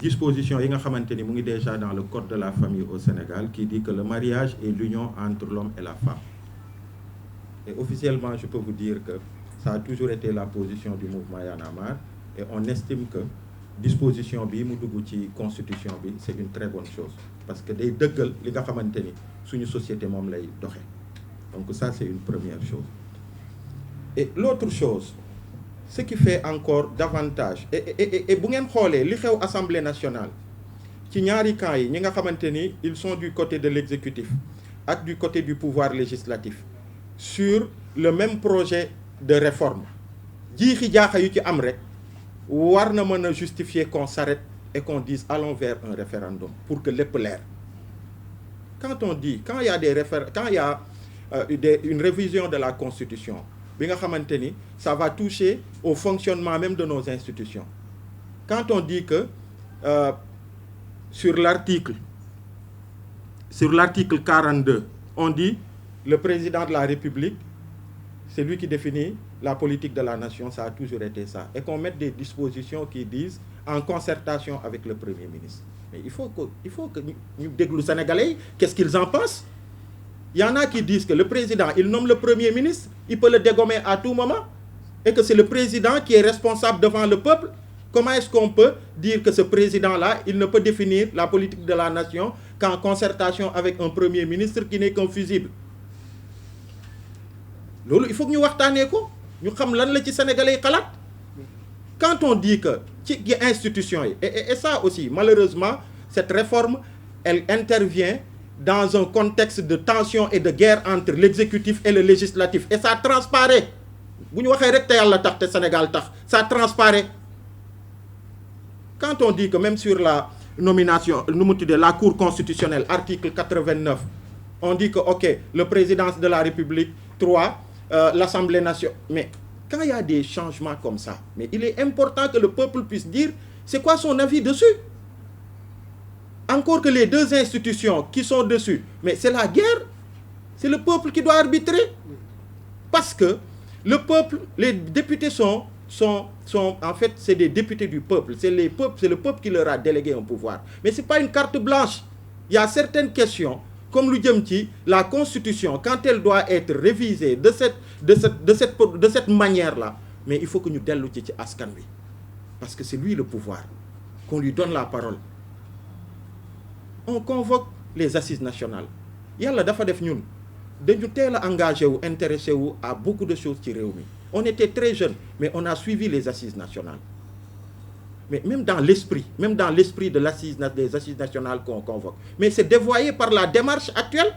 disposition yi nga xamante ni mu ngi déjà dans le code de la famille au Sénégal qui dit que le mariage est l'union entre l'homme et la femme. Et officiellement, je peux vous dire que ça a toujours été la position du mouvement Y en a marre et on estime que disposition bi mu dugg ci constitution bi c'est une très bonne chose parce que day dëggal li nga xamante ni suñu société moom lay doxe. Donc ça c'est une première chose. Et l'autre chose, ce qui fait encore davantage et bu ngeen xoolee li xew Assemblée nationale ci ñaari camps yi ñi nga xamante ni ils sont du côté de l'exécutif ak du côté du pouvoir législatif sur le même projet de réforme jiixi jaaxa yu ci am rek war na mën a justifier qu'on s'arrête et qu'on dise allons vers un référendum pour que lépp leer. Quand on dit quand il y a une révision de la Constitution bi nga xamante ni ça va toucher au fonctionnement même de nos institutions. Quand on dit que sur l'article 42, on dit le président de la République, c'est lui qui définit la politique de la nation, ça a toujours été ça. Et qu'on mette des dispositions qui disent en concertation avec le Premier ministre. Mais il faut que ñu déglu Sénégalais, qu'est-ce qu'ils en pensent? Il y en a qui disent que le président, il nomme le Premier ministre, il peut le dégommer à tout moment, et que c'est le président qui est responsable devant le peuple. Comment est-ce qu'on peut dire que ce président-là, il ne peut définir la politique de la nation qu'en concertation avec un Premier ministre qui n'est qu'un fusible? Loolu il faut que ñu waxtaanee ko ñu xam lan la ci Sénégalais yi xalaat. Quand on dit que ci institution yi et ça aussi malheureusement cette réforme elle intervient dans un contexte de tension et de guerre entre l'exécutif et le législatif et ça transparaît bu ñu waxee rek te yàlla tax te Sénégal tax ça transparaît. Quand on dit que même sur la nomination nu mu tuddee la Cour constitutionnelle article 89 on dit que ok le président de la République 3 l'Assemblée nationale. Mais quand il y a des changements comme ça, mais il est important que le peuple puisse dire c'est quoi son avis dessus. Encore que les deux institutions qui sont dessus, mais c'est la guerre. C'est le peuple qui doit arbitrer. Parce que le peuple, les députés sont en fait, c'est des députés du peuple. C'est le peuple qui leur a délégué un pouvoir. Mais ce n'est pas une carte blanche. Il y a certaines questions comme lu jëm ci la Constitution, quand elle doit être révisée de cette manière-là, mais il faut que ñu dellu ci askan wi parce que c'est lui le pouvoir, qu'on lui donne la parole. On convoque les assises nationales. Yàlla dafa def ñun dañu teel a engagé wu intéressé wu à beaucoup de choses ci réew mi. On était très jeunes, mais on a suivi les assises nationales. Mais même dans l'esprit des assises nationales qu'on convoque. Mais c'est dévoyé par la démarche actuelle.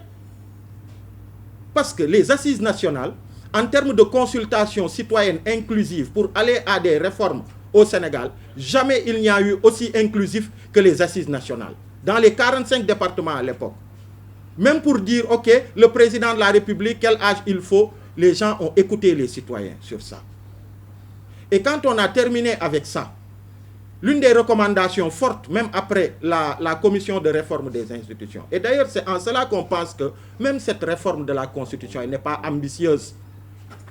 Parce que les assises nationales, en termes de consultation citoyenne inclusive pour aller à des réformes au Sénégal, jamais il n'y a eu aussi inclusif que les assises nationales. Dans les 45 départements à l'époque. Même pour dire, OK, le président de la République, quel âge il faut, les gens ont écouté les citoyens sur ça. Et quand on a terminé avec ça, l'une des recommandations fortes, même après la commission de réforme des institutions, et d'ailleurs c'est en cela qu'on pense que même cette réforme de la Constitution, elle n'est pas ambitieuse.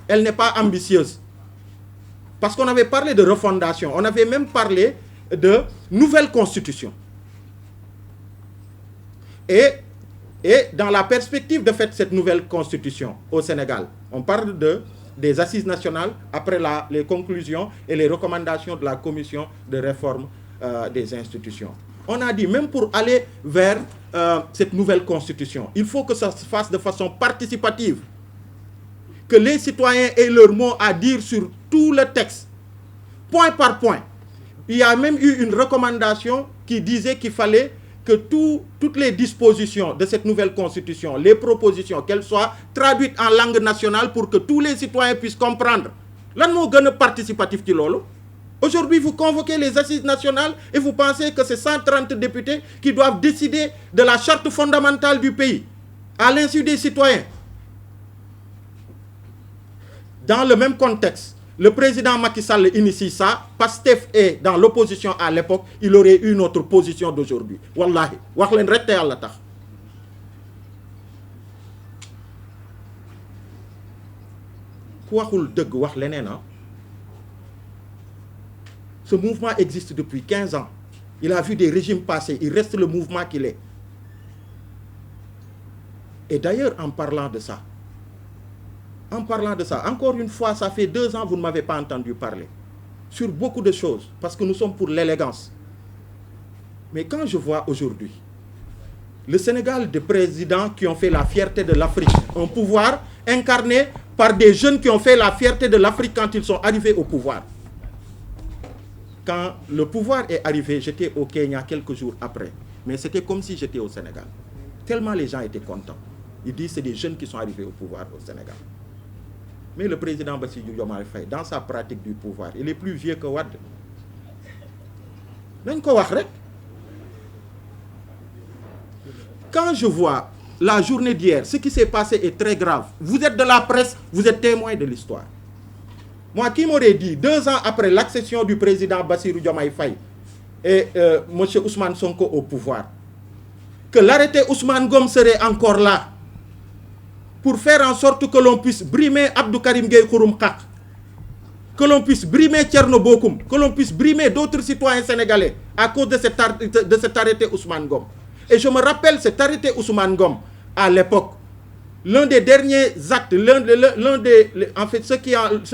Elle n'est pas ambitieuse. Parce qu'on avait parlé de refondation, on avait même parlé de nouvelle Constitution. Et dans la perspective de faire cette nouvelle Constitution au Sénégal, on parle des assises nationales après les conclusions et les recommandations de la commission de réforme des institutions. On a dit, même pour aller vers cette nouvelle constitution, il faut que ça se fasse de façon participative. Que les citoyens aient leur mot à dire sur tout le texte, point par point. Il y a même eu une recommandation qui disait qu'il fallait que toutes les dispositions de cette nouvelle constitution, les propositions, qu'elles soient traduites en langue nationale pour que tous les citoyens puissent comprendre. Lan moo gën a participatif ci loolu. Aujourd'hui, vous convoquez les assises nationales et vous pensez que c'est 130 députés qui doivent décider de la charte fondamentale du pays, à l'insu des citoyens. Dans le même contexte, le président Macky Sall initie ça, Pastef est dans l'opposition à l'époque, il aurait eu notre position d'aujourd'hui. Wallahi, wax leen rek te Yàlla tax. Ku waxul dëgg wax leneen. Ce mouvement existe depuis 15 ans. Il a vu des régimes passer. Il reste le mouvement qu'il est. Et d'ailleurs, en parlant de ça, encore une fois, ça fait 2 ans, vous ne m'avez pas entendu parler. Sur beaucoup de choses, parce que nous sommes pour l'élégance. Mais quand je vois aujourd'hui le Sénégal de présidents qui ont fait la fierté de l'Afrique, un pouvoir incarné par des jeunes qui ont fait la fierté de l'Afrique quand ils sont arrivés au pouvoir. Quand le pouvoir est arrivé, j'étais au Kenya quelques jours après. Mais c'était comme si j'étais au Sénégal. Tellement les gens étaient contents. Ils disent que c'est des jeunes qui sont arrivés au pouvoir au Sénégal. Mais le président Bassirou Diomaye Faye, dans sa pratique du pouvoir, il est plus vieux que Wade. Quand je vois la journée d'hier, ce qui s'est passé est très grave. Vous êtes de la presse, vous êtes témoin de l'histoire. Moi, qui m'aurait dit, 2 ans après l'accession du président Bassirou Diomaye Faye et M. Ousmane Sonko au pouvoir, que l'arrêté Ousmane Ngom serait encore là pour faire en sorte que l'on puisse brimer Abdou Karim Gueye Khouroum Kak, que l'on puisse brimer Thierno Bokoum, que l'on puisse brimer d'autres citoyens sénégalais à cause de cet arrêté Ousmane Ngom. Et je me rappelle cet arrêté Ousmane Ngom à l'époque. L'un des derniers actes, en fait, ceux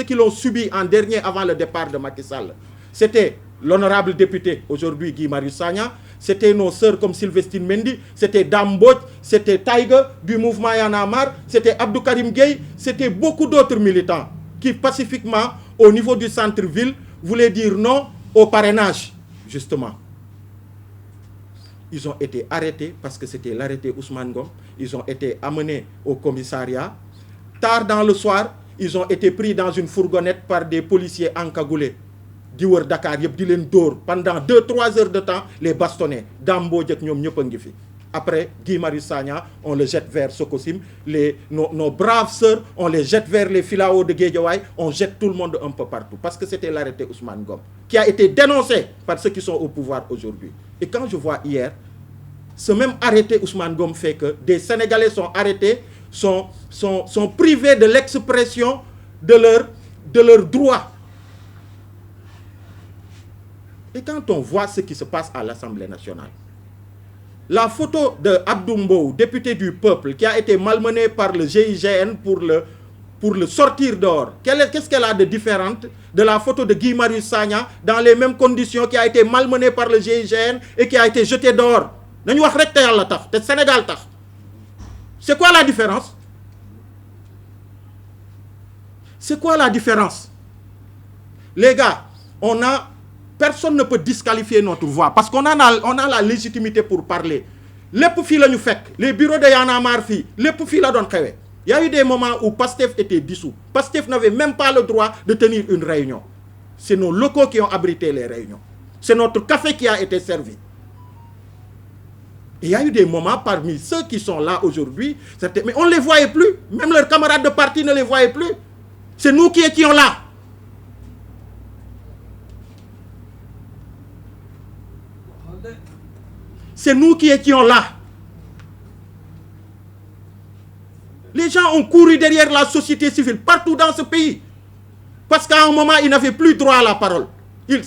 qui l'ont subi en dernier avant le départ de Macky Sall, c'était l'honorable député, aujourd'hui Guy Marius Sagna, c'était nos sœurs comme Sylvestine Mendy, c'était Dame Mbodj, c'était Taïga du mouvement Y'en a marre, c'était Abdou Karim Gueye, c'était beaucoup d'autres militants qui pacifiquement, au niveau du centre-ville, voulaient dire non au parrainage, justement. Ils ont été arrêtés parce que c'était l'arrêté Ousmane Ngom. Ils ont été amenés au commissariat. Tard dans le soir, ils ont été pris dans une fourgonnette par des policiers encagoulés. Diwer Dakar, pendant 2-3 heures de temps, les bastonnés. Dambo, après, Guy Marius Sagna, on le jette vers Sokosim. Nos braves sœurs, on les jette vers les Filao de Guédiawaye. On jette tout le monde un peu partout. Parce que c'était l'arrêté Ousmane Ngom, qui a été dénoncé par ceux qui sont au pouvoir aujourd'hui. Et quand je vois hier, ce même arrêté Ousmane Ngom fait que des Sénégalais sont arrêtés, sont privés de l'expression de leurs droits. Et quand on voit ce qui se passe à l'Assemblée nationale, la photo de Abdou Mbow, député du peuple, qui a été malmené par le GIGN pour le sortir dehors, qu'est-ce qu'elle a de différente de la photo de Guy Marius Sagna dans les mêmes conditions, qui a été malmené par le GIGN et qui a été jeté dehors? C'est quoi la différence? C'est quoi la différence? Les gars, personne ne peut disqualifier notre voix parce qu'on a la légitimité pour parler. Les bureaux de Y'en a marre, les filles la donnent. Il y a eu des moments où Pastef était dissous. Pastef n'avait même pas le droit de tenir une réunion. C'est nos locaux qui ont abrité les réunions. C'est notre café qui a été servi. Et il y a eu des moments parmi ceux qui sont là aujourd'hui, mais on ne les voyait plus. Même leurs camarades de parti ne les voyaient plus. C'est nous qui étions là. C'est nous qui étions là. Les gens ont couru derrière la société civile partout dans ce pays. Parce qu'à un moment, ils n'avaient plus droit à la parole. Il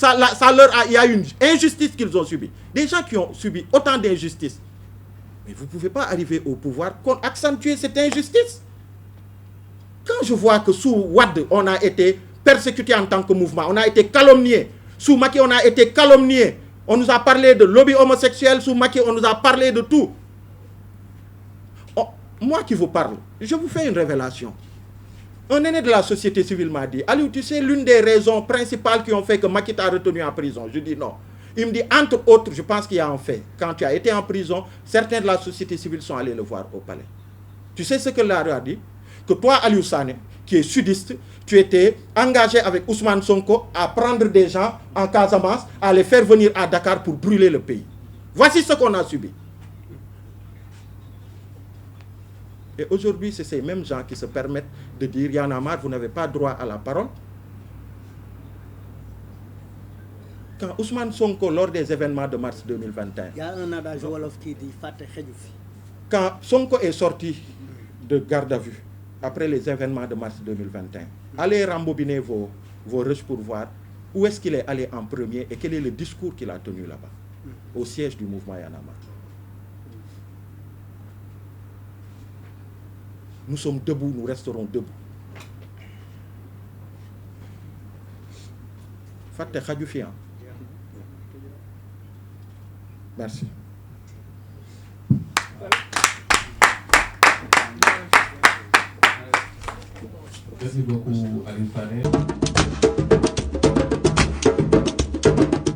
y a une injustice qu'ils ont subie. Des gens qui ont subi autant d'injustice. Mais vous ne pouvez pas arriver au pouvoir pour accentuer cette injustice. Quand je vois que sous Wade, on a été persécuté en tant que mouvement, on a été calomnié. Sous Macky, on a été calomnié. On nous a parlé de lobby homosexuel, sous Macky, on nous a parlé de tout. Oh, moi qui vous parle, je vous fais une révélation. Un aîné de la société civile m'a dit, Aliou, tu sais, l'une des raisons principales qui ont fait que Macky t'a retenu en prison. Je dis non. Il me dit, entre autres, je pense qu'il y a un fait. Quand tu as été en prison, certains de la société civile sont allés le voir au palais. Tu sais ce que Larry a dit? Que toi, Aliou Sané, qui est sudiste, tu étais engagé avec Ousmane Sonko à prendre des gens en Casamance, à les faire venir à Dakar pour brûler le pays. Voici ce qu'on a subi. Et aujourd'hui, c'est ces mêmes gens qui se permettent de dire, Y'en a marre, vous n'avez pas droit à la parole. Quand Ousmane Sonko, lors des événements de mars 2021, il y a un adage Wolof qui dit Fate Khedjoufi. Quand Sonko est sorti de garde à vue, après les événements de mars 2021, allez rembobiner vos rushs pour voir où est-ce qu'il est allé en premier et quel est le discours qu'il a tenu là-bas. au siège du mouvement Y en a marre. Nous sommes debout, nous resterons debout. Fàtte xaju fi. Merci. Merci beaucoup, Alioune Fane.